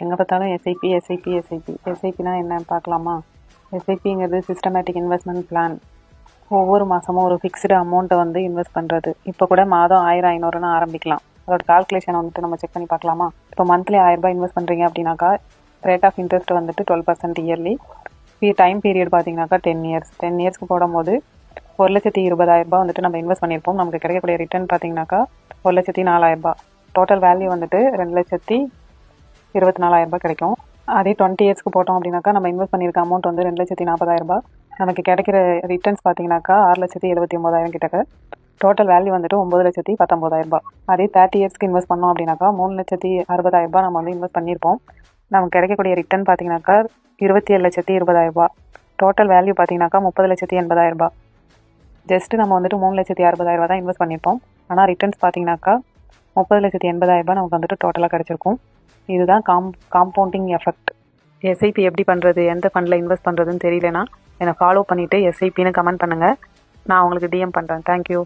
எங்கே பார்த்தாலும் SIP SIP SIP எஸ்ஐபினா என்னன்னு பார்க்கலாமா? எஸ்ஐபிங்கிறது சிஸ்டமேட்டிக் இன்வெஸ்ட்மெண்ட் பிளான். ஒவ்வொரு மாதமும் ஒரு ஃபிக்ஸ்டு அமௌண்ட்டை வந்து இன்வெஸ்ட் பண்ணுறது. இப்போ கூட மாதம் 1000-500ன்னு ஆரம்பிக்கலாம். அதோட கால்குலேஷன் வந்துட்டு நம்ம செக் பண்ணி பார்க்கலாமா? இப்போ மந்த்லி 1000 இன்வெஸ்ட் பண்ணுறீங்க அப்படின்னாக்கா ரேட் ஆஃப் இன்ட்ரெஸ்ட் வந்துட்டு 12% இயர்லி. டைம் பீரியட் பார்த்தீங்கன்னாக்கா 10 இயர்ஸ். 10 இயர்ஸ்க்கு போடும்போது 1,20,000 வந்துட்டு நம்ம இன்வெஸ்ட் பண்ணியிருப்போம். நமக்கு கிடைக்கக்கூடிய ரிட்டர்ன் பார்த்தீங்கன்னாக்கா 1,04,000. டோட்டல் வேல்யூ வந்துட்டு 2,24,000 கிடைக்கும். அதே 20 இயர்ஸ்க்கு போட்டோம் அப்படின்னாக்கா நம்ம இன்வெஸ்ட் பண்ணியிருக்க அமௌண்ட் வந்து 2,40,000. நமக்கு கிடைக்கிற ரிட்டர்ன்ஸ் பார்த்தீங்கன்னாக்கா 6,79,000 கிட்டக்க. டோட்டல் வேல்யூ வந்துட்டு 9,19,000. அதே 30 இயர்ஸ்க்கு இன்வெஸ்ட் பண்ணோம் அப்படின்னாக்கா 3,60,000 நம்ம வந்து இன்வெஸ்ட் பண்ணியிருப்போம். நமக்கு கிடைக்கக்கூடிய ரிட்டர்ன் பார்த்தீங்கன்னாக்கா 27,20,000. டோட்டல் வேல்யூ பார்த்தீங்கன்னாக்கா 30,80,000. ஜஸ்ட்டு நம்ம வந்துட்டு 3,60,000 தான் இன்வெஸ்ட் பண்ணியிருப்போம். ஆனால் ரிட்டர்ன்ஸ் பார்த்தீங்கன்னாக்கா 30,80,000 நமக்கு வந்துட்டு டோட்டலாக கிடச்சிருக்கும். இதுதான் காம்பவுண்டிங் எஃபெக்ட். எஸ்ஐபி எப்படி பண்ணுறது, எந்த ஃபண்டில் இன்வெஸ்ட் பண்ணுறதுன்னு தெரியலனா என்னை ஃபாலோ பண்ணிவிட்டு எஸ்ஐபின்னு கமெண்ட் பண்ணுங்கள். நான் உங்களுக்கு டிஎம் பண்ணுறேன். தேங்க்யூ.